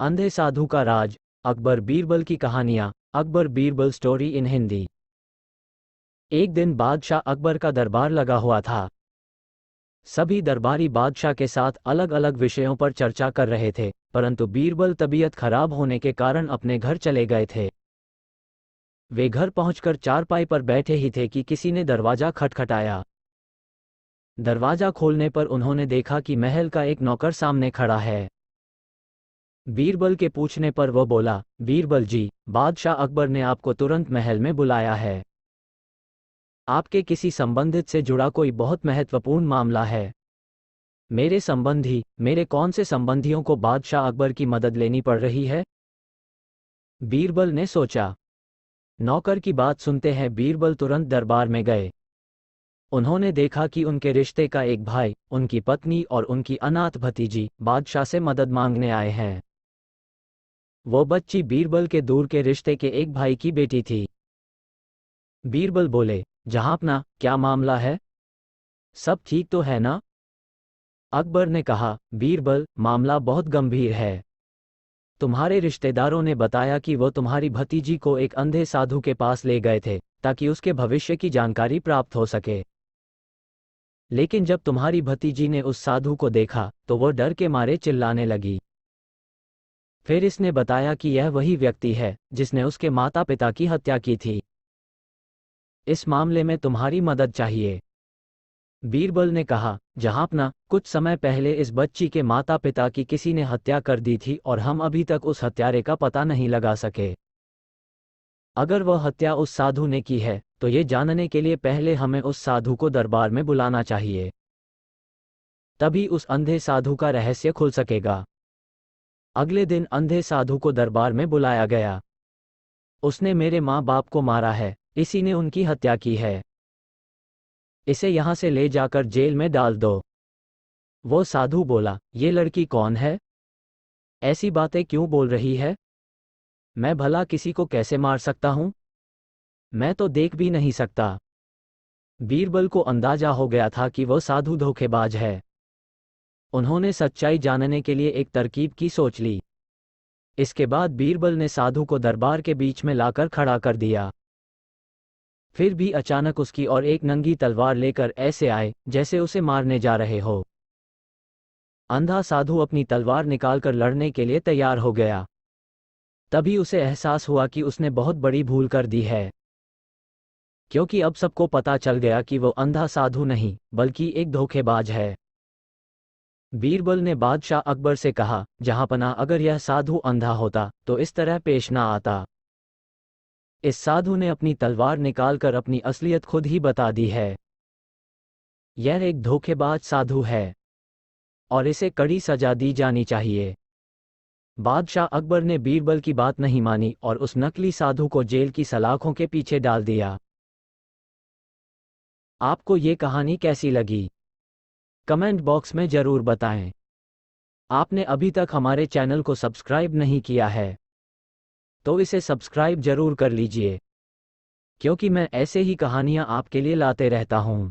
अंधे साधु का राज, अकबर बीरबल की कहानियाँ। Akbar Birbal story in Hindi. एक दिन बादशाह अकबर का दरबार लगा हुआ था। सभी दरबारी बादशाह के साथ अलग अलग विषयों पर चर्चा कर रहे थे, परंतु बीरबल तबीयत खराब होने के कारण अपने घर चले गए थे। वे घर पहुंचकर चारपाई पर बैठे ही थे कि किसी ने दरवाजा खटखटाया। दरवाजा खोलने पर उन्होंने देखा कि महल का एक नौकर सामने खड़ा है। बीरबल के पूछने पर वह बोला, बीरबल जी, बादशाह अकबर ने आपको तुरंत महल में बुलाया है। आपके किसी संबंधित से जुड़ा कोई बहुत महत्वपूर्ण मामला है। मेरे संबंधी, मेरे कौन से संबंधियों को बादशाह अकबर की मदद लेनी पड़ रही है? बीरबल ने सोचा। नौकर की बात सुनते हैं बीरबल तुरंत दरबार में गए। उन्होंने देखा कि उनके रिश्ते का एक भाई, उनकी पत्नी और उनकी अनाथ भतीजी बादशाह से मदद मांगने आए हैं। वो बच्ची बीरबल के दूर के रिश्ते के एक भाई की बेटी थी। बीरबल बोले, जहांपना, क्या मामला है? सब ठीक तो है ना? अकबर ने कहा, बीरबल, मामला बहुत गंभीर है। तुम्हारे रिश्तेदारों ने बताया कि वो तुम्हारी भतीजी को एक अंधे साधु के पास ले गए थे, ताकि उसके भविष्य की जानकारी प्राप्त हो सके। लेकिन जब तुम्हारी भतीजी ने उस साधु को देखा, तो वो डर के मारे चिल्लाने लगी। फिर इसने बताया कि यह वही व्यक्ति है जिसने उसके माता पिता की हत्या की थी। इस मामले में तुम्हारी मदद चाहिए। बीरबल ने कहा, जहांपना, कुछ समय पहले इस बच्ची के माता पिता की किसी ने हत्या कर दी थी और हम अभी तक उस हत्यारे का पता नहीं लगा सके। अगर वह हत्या उस साधु ने की है, तो ये जानने के लिए पहले हमें उस साधु को दरबार में बुलाना चाहिए। तभी उस अंधे साधु का रहस्य खुल सकेगा। अगले दिन अंधे साधु को दरबार में बुलाया गया। उसने मेरे माँ बाप को मारा है, इसी ने उनकी हत्या की है। इसे यहाँ से ले जाकर जेल में डाल दो। वो साधु बोला, ये लड़की कौन है? ऐसी बातें क्यों बोल रही है? मैं भला किसी को कैसे मार सकता हूँ? मैं तो देख भी नहीं सकता। बीरबल को अंदाजा हो गया था कि वह साधु धोखेबाज है। उन्होंने सच्चाई जानने के लिए एक तरकीब की सोच ली। इसके बाद बीरबल ने साधु को दरबार के बीच में लाकर खड़ा कर दिया। फिर भी अचानक उसकी और एक नंगी तलवार लेकर ऐसे आए जैसे उसे मारने जा रहे हो। अंधा साधु अपनी तलवार निकालकर लड़ने के लिए तैयार हो गया। तभी उसे एहसास हुआ कि उसने बहुत बड़ी भूल कर दी है, क्योंकि अब सबको पता चल गया कि वो अंधा साधु नहीं, बल्कि एक धोखेबाज है। बीरबल ने बादशाह अकबर से कहा, जहांपना, अगर यह साधु अंधा होता तो इस तरह पेश ना आता। इस साधु ने अपनी तलवार निकालकर अपनी असलियत खुद ही बता दी है। यह एक धोखेबाज साधु है और इसे कड़ी सजा दी जानी चाहिए। बादशाह अकबर ने बीरबल की बात नहीं मानी और उस नकली साधु को जेल की सलाखों के पीछे डाल दिया। आपको ये कहानी कैसी लगी? कमेंट बॉक्स में जरूर बताएं। आपने अभी तक हमारे चैनल को सब्सक्राइब नहीं किया है, तो इसे सब्सक्राइब जरूर कर लीजिए, क्योंकि मैं ऐसे ही कहानियां आपके लिए लाते रहता हूं।